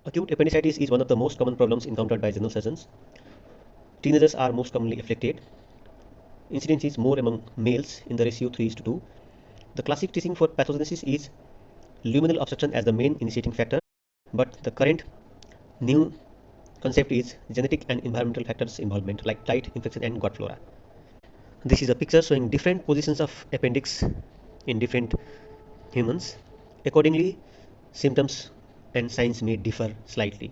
Acute appendicitis is one of the most common problems encountered by general surgeons. Teenagers are most commonly afflicted. Incidence is more among males in the ratio 3:2. The classic teaching for pathogenesis is luminal obstruction as the main initiating factor, but the current new concept is genetic and environmental factors involvement like diet, infection and gut flora. This is a picture showing different positions of appendix in different humans. Accordingly, symptoms and signs may differ slightly.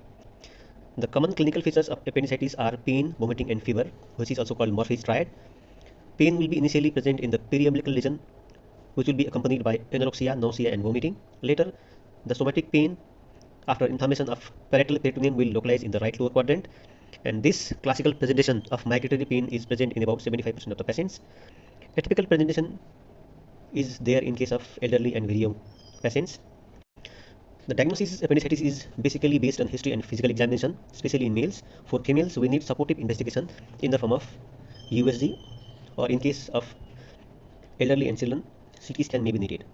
The common clinical features of appendicitis are pain, vomiting and fever, which is also called Murphy's triad. Pain will be initially present in the periumbilical region, which will be accompanied by anorexia, nausea and vomiting. Later, the somatic pain after inflammation of parietal peritoneum will localize in the right lower quadrant, and this classical presentation of migratory pain is present in about 75% of the patients. A typical presentation is there in case of elderly and very young patients. The diagnosis of appendicitis is basically based on history and physical examination, especially in males. For females, we need supportive investigation in the form of USG, or in case of elderly and children, CT scan may be needed.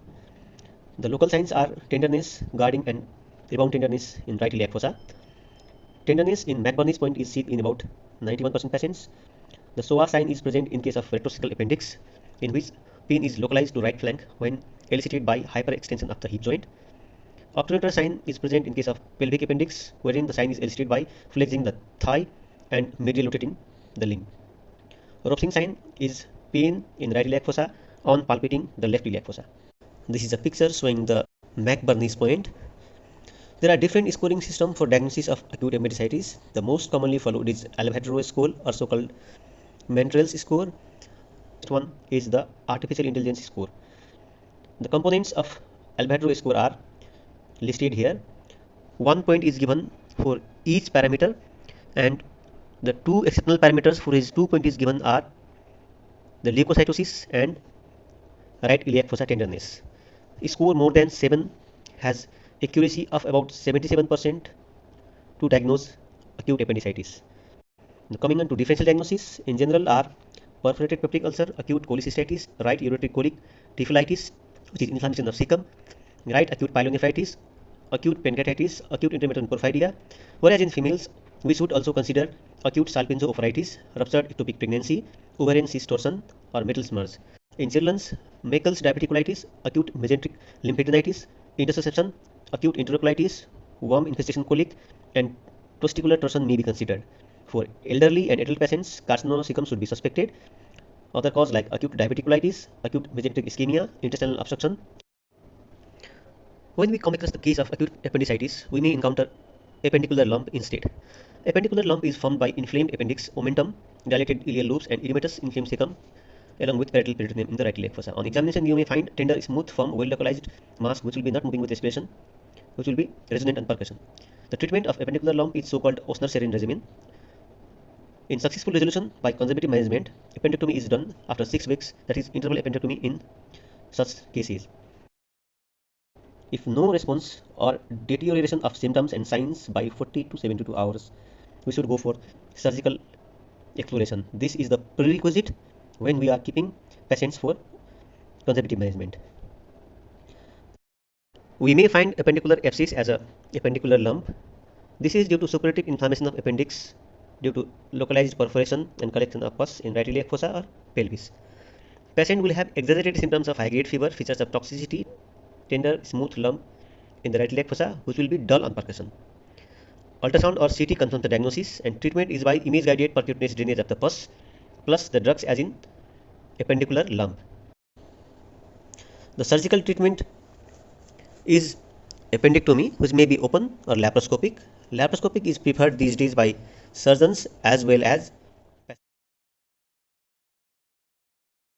The local signs are tenderness, guarding and rebound tenderness in right iliac fossa. Tenderness in McBurney's point is seen in about 91% patients. The SOA sign is present in case of retrosacral appendix, in which pain is localized to right flank when elicited by hyperextension of the hip joint. Obturator sign is present in case of pelvic appendix, wherein the sign is elicited by flexing the thigh and medial rotating the limb. Ropsin sign is pain in right iliac fossa on palpating the left iliac fossa. This is a picture showing the McBurney's point. There are different scoring systems for diagnosis of acute appendicitis. The most commonly followed is Avogadro score, or so-called Mantrell's score. Next one is the artificial intelligence score. The components of Avogadro score are listed here. 1 point is given for each parameter, and the two exceptional parameters for his 2 point is given are the leukocytosis and right iliac fossa tenderness. Score more than 7 has accuracy of about 77% to diagnose acute appendicitis. Coming on to differential diagnosis, in general are perforated peptic ulcer, acute cholecystitis, right ureteric colic, typhlitis, which is inflammation of cecum, right acute pyelonephritis, acute pancreatitis, acute intermittent porphyria, whereas in females we should also consider acute salpingo-oophorytis, ruptured ectopic pregnancy, ovarian cyst torsion or metal smudge. In children, Meckel's diverticulitis, acute mesenteric lymphadenitis, intersusception, acute enterocolitis, worm infestation colic, and testicular torsion may be considered. For elderly and adult patients, carcinoma of cecum should be suspected. Other cause like acute diverticulitis, acute mesenteric ischemia, intestinal obstruction. When we come across the case of acute appendicitis, we may encounter appendicular lump instead. Appendicular lump is formed by inflamed appendix, omentum, dilated ileal lobes, and edematous inflamed cecum, along with parietal peritoneum in the right iliac fossa. On examination, you may find tender, smooth, firm, well-localized mass which will be not moving with respiration, which will be resonant on percussion. The treatment of appendicular lump is so-called Osner-Serin regimen. In successful resolution by conservative management, appendectomy is done after 6 weeks, that is interval appendectomy in such cases. If no response or deterioration of symptoms and signs by 40 to 72 hours, we should go for surgical exploration. This is the prerequisite when we are keeping patients for conservative management. We may find appendicular abscess as a appendicular lump. This is due to suppurative inflammation of appendix due to localized perforation and collection of pus in right iliac fossa or pelvis. Patient will have exaggerated symptoms of high-grade fever, features of toxicity, tender, smooth lump in the right iliac fossa, which will be dull on percussion. Ultrasound or CT confirms the diagnosis, and treatment is by image-guided percutaneous drainage of the pus, plus the drugs as in appendicular lump. The surgical treatment is appendectomy, which may be open or laparoscopic. Laparoscopic is preferred these days by surgeons as well as